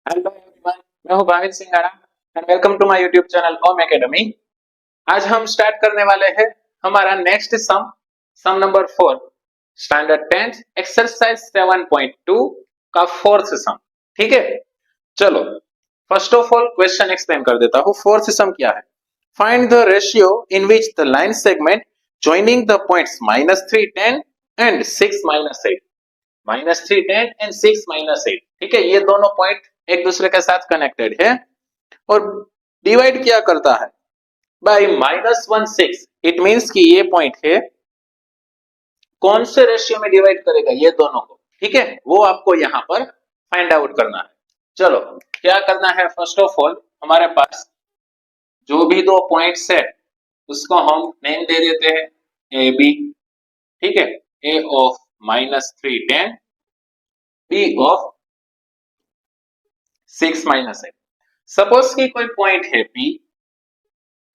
Hello everyone, मैं हूं Bhavin Singada and welcome to my YouTube channel Om academy. आज हम स्टार्ट करने वाले हैं हमारा next sum, sum number 4, standard 10th exercise 7.2 का फोर्थ सम। ठीक है, चलो first of all question explain कर देता हूं। फोर्थ सम क्या है? Find the ratio in which the line segment joining the points -3, 10 and 6, -8, -3, 10 and 6, -8। ठीक है, ये दोनों पॉइंट एक दूसरे के साथ कनेक्टेड है और डिवाइड क्या करता है बाय -1, 6। इट मींस कि ये पॉइंट है कौन से रेशियो में डिवाइड करेगा ये दोनों को। ठीक है, वो आपको यहां पर फाइंड आउट करना है। चलो क्या करना है, फर्स्ट ऑफ ऑल हमारे पास जो भी दो पॉइंट्स है उसको हम नेम दे देते हैं ए बी। ठीक है, A of -3, 10, B of 6, -8। Suppose कि कोई पॉइंट है P,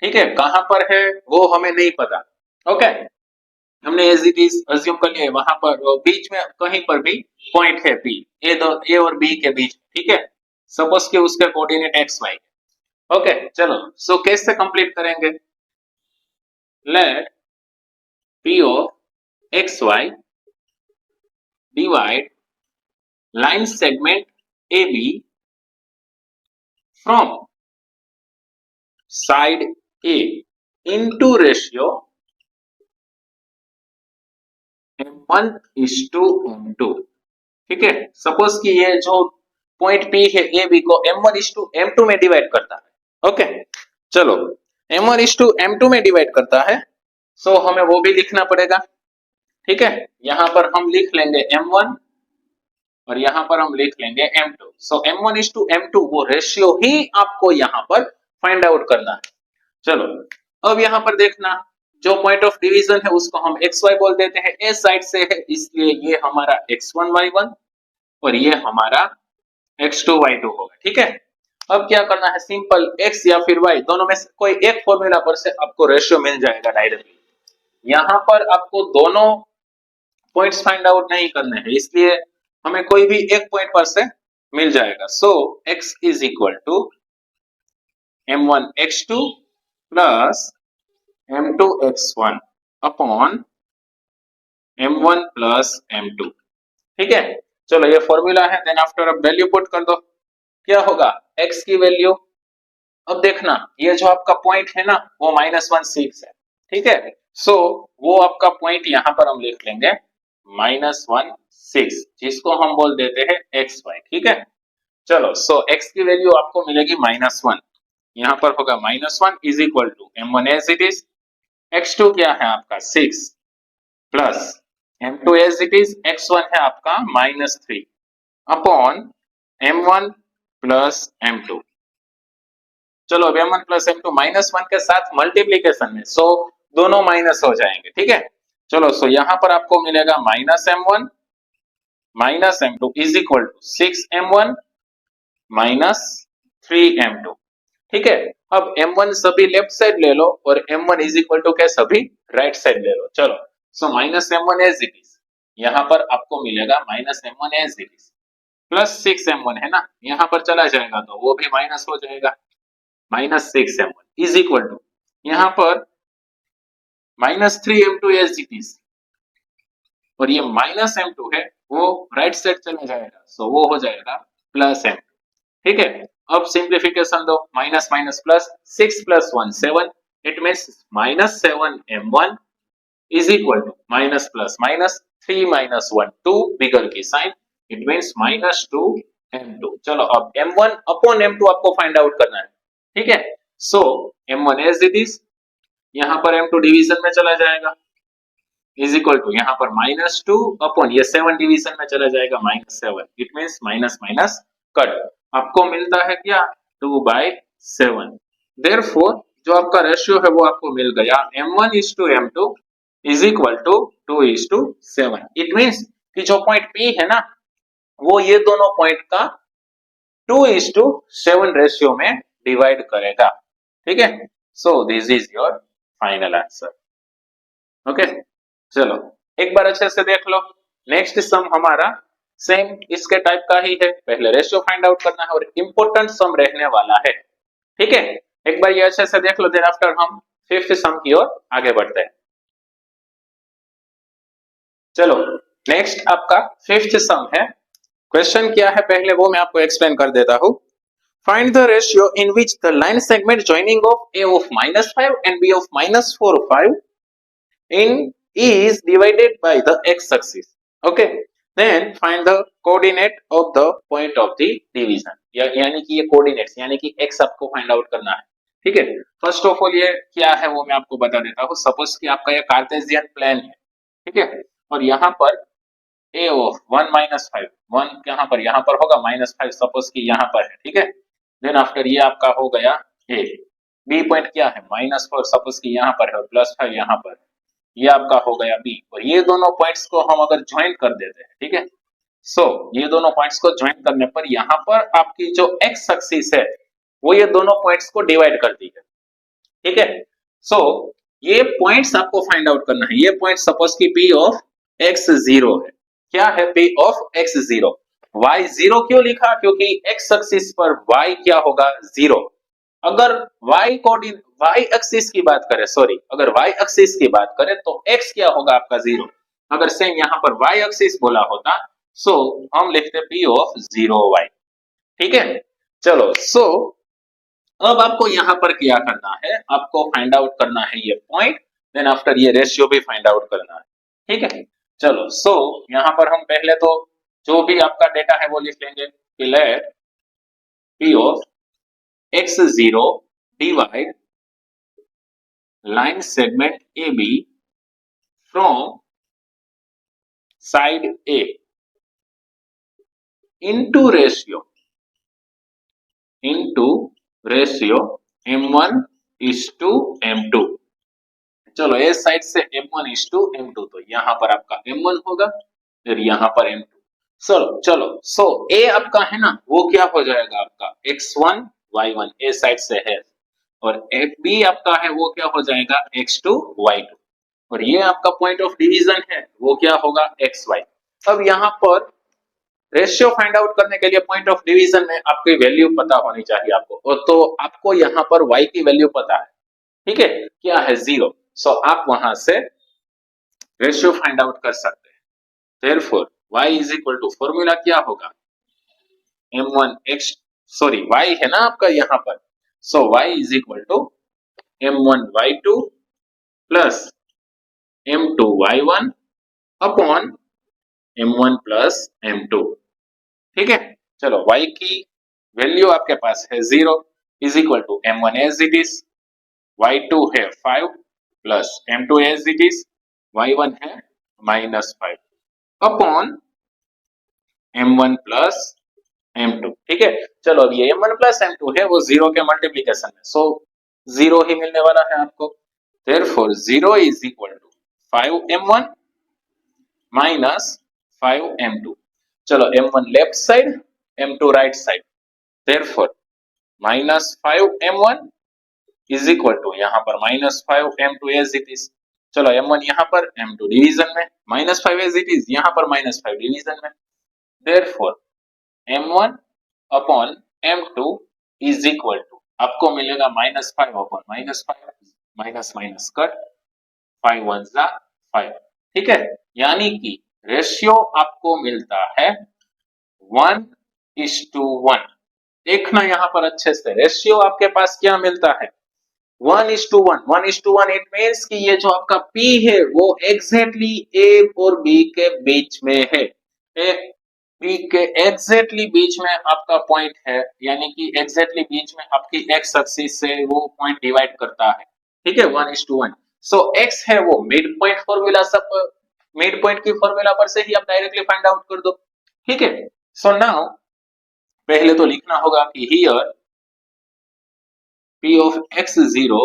ठीक है, कहां पर है वो हमें नहीं पता। ओके, हमने एज इट इज अज्यूम कर लिया वहां पर बीच में कहीं पर भी पॉइंट है P, ए और बी के बीच। ठीक है, सपोज कि उसके कोऑर्डिनेट एक्स वाई। ओके, चलो सो कैसे कंप्लीट करेंगे? Let P of x y divide line segment A B from side A into ratio M1:M2। ठीक है, सपोज कि ये जो पॉइंट P है ए बी को M1:M2 में डिवाइड करता है। ओके, चलो M1:M2 में डिवाइड करता है, सो हमें वो भी लिखना पड़ेगा। ठीक है, यहां पर हम लिख लेंगे M1 और यहां पर हम लिख लेंगे M2। सो M1:M2 वो रेशियो ही आपको यहां पर फाइंड आउट करना है। चलो अब यहां पर देखना, जो पॉइंट ऑफ डिवीजन है उसको हम एक्स वाई बोल देते हैं, ए साइड से है इसलिए ये हमारा x1 y1 और ये हमारा x2 y2 होगा। ठीक है, अब क्या करना है, सिंपल x या फिर y दोनों में से कोई एक फॉर्मूला पर से आपको रेशियो मिल जाएगा डायरेक्टली। यहां पर आपको दोनों पॉइंट्स फाइंड आउट नहीं करने हैं, इसलिए हमें कोई भी एक पॉइंट पर से मिल जाएगा। So x is equal to m1 x2 plus m2 x1 upon m1 plus m2। ठीक है, चलो ये फॉर्मूला है। देन आफ्टर अब वैल्यू पुट कर दो, क्या होगा x की वैल्यू। अब देखना ये जो आपका पॉइंट है ना वो -1, 6 है। ठीक है, सो वो आपका पॉइंट यहां पर हम लिख लेंगे -1, 6, जिसको हम बोल देते हैं एक्स वाई। ठीक है, चलो सो x की वैल्यू आपको मिलेगी -1, यहां पर होगा -1 is equal to m1 as it is, x2 क्या है आपका 6 plus m2 as it is, x1 है आपका -3 अपॉन m1 प्लस m2। चलो अब m1 प्लस m2 -1 के साथ मल्टीप्लीकेशन में, सो दोनों माइनस हो जाएंगे। ठीक है, चलो सो यहां पर आपको मिलेगा -m1 -m2 is equal to 6m1 -3m2। ठीक है, अब m1 सभी लेफ्ट साइड ले लो और m1 इज इक्वल टू क्या सभी राइट साइड ले लो। चलो सो -m1 एज इट इज, यहां पर आपको मिलेगा -m1 as it is plus 6m1 है ना, यहां पर चला जाएगा तो वो भी माइनस हो जाएगा, -6m1 इज इक्वल टू यहां पर -3m2 एज इट इज और ये -m2 है वो राइट साइड चला जाएगा, सो वो हो जाएगा +m। ठीक है, अब सिंप्लीफिकेशन दो, minus minus plus, 6 plus 1 7, it means -7m1 is equal to minus plus minus 3 - 1 2 bigger की साइन, इट मींस -2m2। चलो अब m1 अपॉन m2 आपको फाइंड आउट करना है। ठीक है, सो m1 एज इट इज, यहां पर m2 डिवीजन में चला जाएगा इज इक्वल टू यहां पर -2 अपॉन ये 7 डिवीजन में चला जाएगा -7, it means minus minus cut, आपको मिलता है क्या 2/7। देयरफॉर जो आपका रेशियो है वो आपको मिल गया m1:m2 is equal to 2:7। It means कि जो पॉइंट P है ना वो ये दोनों पॉइंट का 2:7 रेशियो में डिवाइड करेगा। ठीक है, so this is your final answer. Okay, चलो एक बार अच्छे से देख लो। नेक्स्ट सम हमारा सेम इसके टाइप का ही है, पहले रेशियो फाइंड आउट करना है और इंपॉर्टेंट सम रहने वाला है। ठीक है, एक बार ये अच्छे से देख लो, देन आफ्टर हम फिफ्थ सम की ओर आगे बढ़ते हैं। चलो नेक्स्ट आपका फिफ्थ सम है। क्वेश्चन क्या है पहले वो मैं आपको एक्सप्लेन कर देता हूं। Find the ratio in which the line segment joining of A of -5 and B of -4 5 in is divided by the x axis. Okay, then find the coordinate of the point of the division. यानी कि ये coordinates यानी कि x आपको find out करना है। ठीक है, फर्स्ट ऑफ ऑल ये क्या है वो मैं आपको बता देता हूँ। सपोज कि आपका ये कार्टेशियन प्लेन है, ठीक है, और यहाँ पर a ऑफ 1 -5 1 यहाँ पर होगा -5, सपोज कि यहाँ पर है। ठीक है, देन आफ्टर ये आपका हो गया a, b पॉइंट क्या है -4, सपोज कि यहाँ पर है, और +5 यहाँ पर, ये आपका हो गया बी। और ये दोनों पॉइंट्स को हम अगर ज्वाइन कर देते हैं, ठीक है, सो ये दोनों पॉइंट्स को ज्वाइन करने पर यहाँ पर आपकी जो एक्स एक्सिस है वो ये दोनों पॉइंट्स को डिवाइड कर दी है। ठीक है, सो ये पॉइंट्स आपको फाइंड आउट करना है। ये पॉइंट सपोज की पी ऑफ एक्स 0 है। क्या है पी ऑफ एक्स 0? वाई 0 क्यों लिखा? क्योंकि एक्स एक्सिस पर वाई क्या होगा 0। अगर y एक्सिस की बात करें, सॉरी, अगर y एक्सिस की बात करें तो x क्या होगा आपका 0। अगर सेम यहाँ पर y एक्सिस बोला होता सो हम लिखते p ऑफ 0y। ठीक है, चलो सो अब आपको यहाँ पर क्या करना है, आपको फाइंड आउट करना है ये पॉइंट, देन आफ्टर ये रेशियो भी फाइंड आउट करना है। ठीक है, चलो सो यहाँ पर हम पहले तो जो भी आपका डेटा है वो लिख लेंगे कि let p of x0 divide line segment AB from side A into ratio M1 is to M2। चलो ए साइड से M1 is to M2, तो यहाँ पर आपका M1 होगा, फिर यहाँ पर M2। चलो सो ए आपका है ना वो क्या हो जाएगा आपका X1 Y1 ए साइड से है, और बी आपका है वो क्या हो जाएगा X2 Y2, और ये आपका पॉइंट ऑफ डिवीजन है वो क्या होगा XY। अब यहाँ पर रेशियो फाइंड आउट करने के लिए पॉइंट ऑफ डिवीजन में आपकी वैल्यू पता होनी चाहिए आपको, और तो आपको यहाँ पर Y की वैल्यू पता है। ठीक है, क्या है 0, सो आप वहां से रेशियो फाइंड आउट कर सकते हैं। Therefore y is equal to formula क्या होगा m1x, सॉरी y है ना आपका यहाँ पर, so y is equal to m1y2 plus m2y1 upon m1 plus m2। ठीक है, चलो y की वैल्यू आपके पास है 0 is equal to m1 as it is, y2 है 5 plus m2 as it is, y1 है -5 अपॉन m1 प्लस m2। ठीक है, चलो अब ये m1 प्लस m2 है वो 0 के मल्टीप्लीकेशन में, सो 0 ही मिलने वाला है आपको। Therefore 0 is equal to 5m1 minus 5m2। चलो m1 left side, m2 right side, therefore minus 5m1 is equal to यहाँ पर minus 5m2 as it is. चलो m1 यहाँ पर, m2 डिवीजन में, -5 एज इट इज, यहाँ पर -5 डिवीजन में, therefore m1 upon m2 is equal to आपको मिलेगा -5 अपॉन -5, माइनस माइनस कट, 5 1 जा 5। ठीक है, यानी कि रेशियो आपको मिलता है 1:1। देखना यहाँ पर अच्छे से, रेशियो आपके पास क्या मिलता है 1:1। 1:1 इट मीन्स कि ये जो आपका P है वो एग्जैक्टली A और B के बीच में है। B के एग्जैक्टली बीच में आपका पॉइंट है, यानी कि एग्जैक्टली बीच में आपकी x एक्सिस से वो पॉइंट डिवाइड करता है। ठीक है, 1:1। सो x है वो मिड पॉइंट फॉर्मूला, सब मिड पॉइंट की फॉर्मूला पर से ही आप डायरेक्टली फाइंड आउट कर दो। ठीक है, सो नाउ पहले तो लिखना होगा कि here P of x0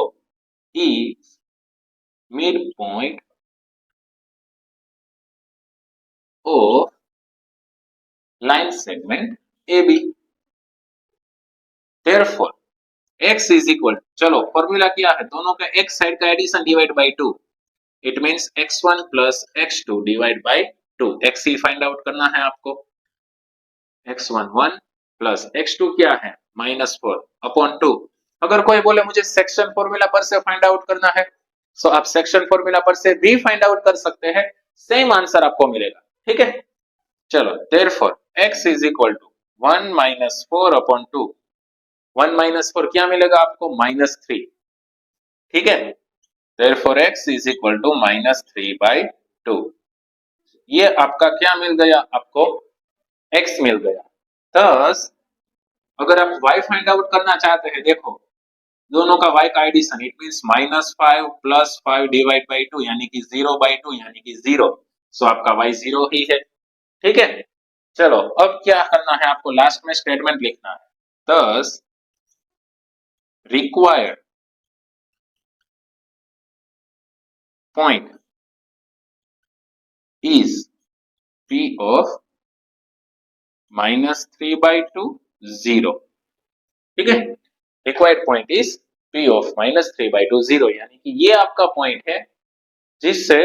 is midpoint of line segment AB। Therefore x is equal, चलो फॉर्मूला क्या है, दोनों का x साइड का addition divide by 2, it means x1 plus x2 divide by 2। x ही फाइंड आउट करना है आपको। x1 1 प्लस x2 क्या है -4/2। अगर कोई बोले मुझे सेक्शन फॉर्मूला पर से फाइंड आउट करना है, सो आप सेक्शन फॉर्मूला पर से भी फाइंड आउट कर सकते हैं, सेम आंसर आपको मिलेगा। ठीक है, चलो therefore x is equal to 1 -4/2। 1 -4 क्या मिलेगा आपको -3। ठीक है, therefore x is equal to -3/2। ये आपका क्या मिल गया आपको, x मिल गया। थस अगर आप y फाइंड आउट करना चाहते हैं, देखो दोनों का y का addition, it means -5 + 5 divide by 2 यानी कि 0/2 यानी कि 0। सो आपका y 0 ही है। ठीक है, चलो अब क्या करना है आपको, लास्ट में स्टेटमेंट लिखना है। Thus required point is p of -3/2 0। ठीक है, required point is p of -3/2 0, यानी कि ये आपका पॉइंट है जिससे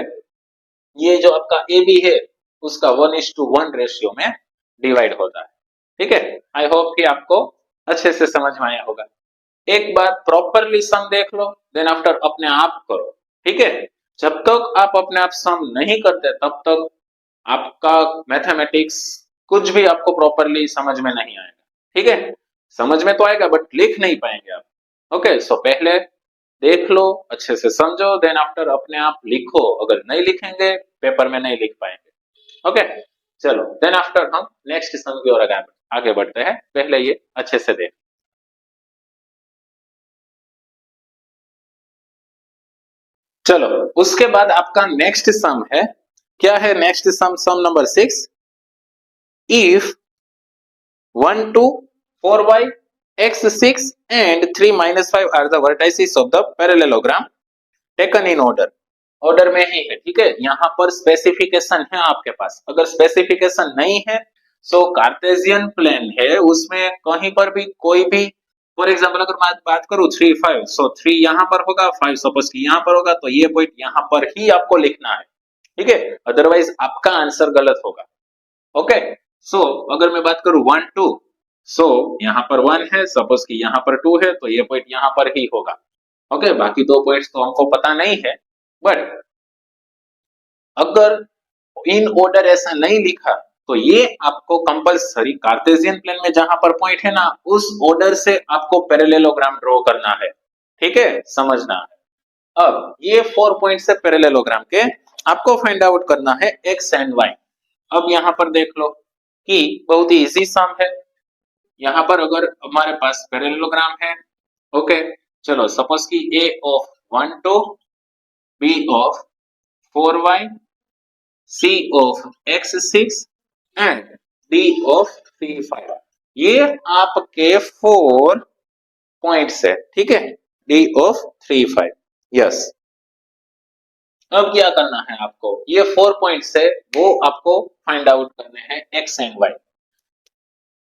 ये जो आपका ए बी है उसका 1:1 रेशियो में डिवाइड होता है। ठीक है, आई होप कि आपको अच्छे से समझ में आया होगा। एक बात प्रॉपरली सम देख लो, देन आफ्टर अपने आप करो। ठीक है, जब तक आप अपने आप सम नहीं करते तब तक आपका मैथमेटिक्स कुछ भी आपको प्रॉपरली समझ में नहीं आएगा। ठीक है, समझ में तो आएगा बट लिख नहीं पाएंगे आप। ओके, सो पहले देख लो, अच्छे से समझो, देन आफ्टर अपने आप लिखो। अगर नहीं लिखेंगे पेपर में नहीं लिख पाएंगे। ओके, चलो देन आफ्टर हम नेक्स्ट सम की ओर आगे बढ़ते हैं। पहले ये अच्छे से देख, चलो उसके बाद आपका नेक्स्ट सम है। क्या है next sum? Sum number 6। If 1 2 4y x6 and 3 -5 are the vertices of the parallelogram taken in order। Order में ही है। ठीक है, यहाँ पर स्पेसिफिकेशन है आपके पास। अगर स्पेसिफिकेशन नहीं है सो कार्टेशियन प्लेन है, उसमें कहीं पर भी कोई भी, फॉर एग्जांपल अगर मैं बात करूं 3 5, सो 3 यहाँ पर होगा, 5 सपोज कि यहाँ पर होगा, तो ये पॉइंट यहाँ पर ही आपको लिखना है। ठीक है, अदरवाइज आपका आंसर गलत होगा। ओके, सो अगर मैं बात करूं 1 2, सो यहाँ पर 1 है, सपोज कि यहाँ पर 2 है, तो ये पॉइंट यहाँ पर ही होगा। ओके, बाकी दो पॉइंट्स तो हमको पता नहीं है, बट अगर इन ऑर्डर ऐसा नहीं लिखा तो ये आपको कंपलसरी कार्टेशियन प्लेन में जहां पर पॉइंट है ना, उस ऑर्डर से आपको पैरेललोग्राम ड्रॉ करना है। ठीक है, समझना है। अब ये 4 पॉइंट से पैरेललोग्राम के आपको फाइंड आउट करना है एक्स एंड वाई। अब यहाँ पर देख लो कि बहुत ही इजी सम है। यहाँ पर अगर हमारे पास पैरेललोग्राम है, ओके, चलो सपोज कि a of 1 2, b of 4y, C of x6 and D of 3 5, ये आपके 4 पॉइंट्स है। ठीक है, D of 3 5, यस। अब क्या करना है आपको, ये 4 पॉइंट्स है वो आपको फाइंड आउट करने हैं x एंड y।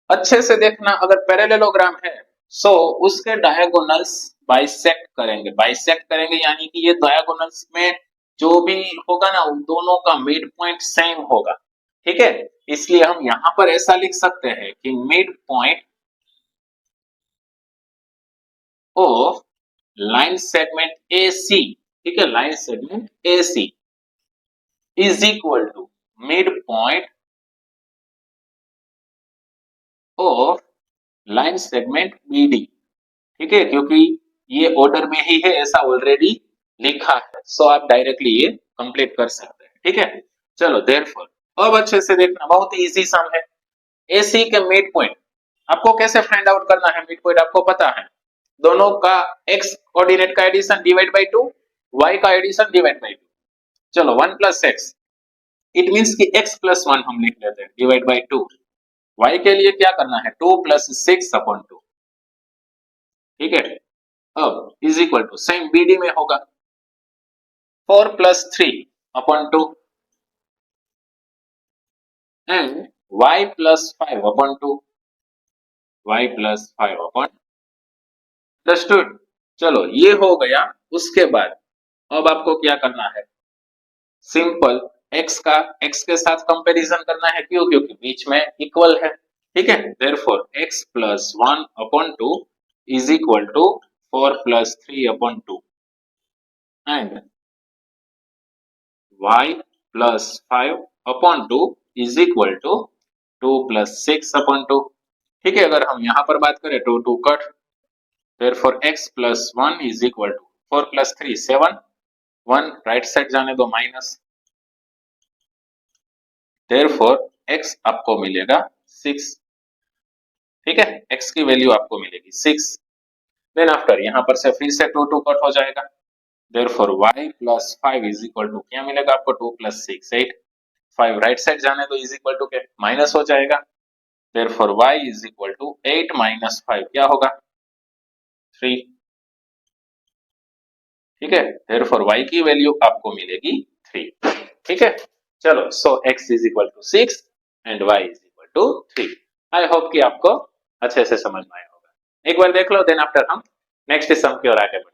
अच्छे से देखना, अगर पैरेललोग्राम है सो उसके डायगोनल्स बाइसेक्ट करेंगे। बाइसेक्ट करेंगे यानी कि ये डायगोनल्स में जो भी होगा ना, उन दोनों का मिड पॉइंट सेम होगा। ठीक है, इसलिए हम यहां पर ऐसा लिख सकते हैं कि mid point of line segment AC, ठीक है, line segment AC is equal to mid point of line segment BD। ठीक है, क्योंकि ये ऑर्डर में ही है, ऐसा ऑलरेडी लिखा है, सो आप डायरेक्टली ये कंप्लीट कर सकते हैं। ठीक है, चलो देयरफॉर अब अच्छे से देखना, बहुत ही इजी सम है। AC के मिड पॉइंट आपको कैसे फाइंड आउट करना है? मिड पॉइंट आपको पता है, दोनों का x कोऑर्डिनेट का एडिशन डिवाइड बाय 2, y का एडिशन डिवाइड बाय 2। चलो 1 + x, इट मींस कि x + 1 हम लिख लेते हैं डिवाइड बाय 2। y के लिए क्या करना है? 2 + 6/2। ठीक है, अब is equal to same BD में होगा 4 + 3/2 एंड y + 5/2, y + 5/2। अंडरस्टूड? चलो ये हो गया। उसके बाद अब आपको क्या करना है? सिंपल x का x के साथ कंपैरिजन करना है। क्यों? क्योंकि बीच में इक्वल है। ठीक है, therefore x plus 1 upon 2 is equal to 4 plus 3 upon 2 and y plus 5 upon 2 is equal to 2 plus 6 upon 2। ठीक है, अगर हम यहाँ पर बात करें 2 2 cut, therefore x plus 1 is equal to 4 plus 3 7, 1 right side जाने दो माइनस, therefore x आपको मिलेगा 6। ठीक है, x की वैल्यू आपको मिलेगी 6। देन आफ्टर यहाँ पर से फिर से 2 2 कट हो जाएगा, therefore y plus 5 is equal to क्या मिलेगा आपको 2 plus 6 8, 5 राइट साइड जाने दो इज इक्वल टू क्या माइनस हो जाएगा, therefore y is equal to 8 minus 5 क्या होगा 3। ठीक है, therefore y की वैल्यू आपको मिलेगी 3। ठीक है, चलो सो x is equal to 6 and y is equal to 3। I hope कि आपको अच्छे से समझ में आया होगा। एक बार देख लो, देन आफ्टर हम नेक्स्ट सम की ओर आगे बढ़ेंगे।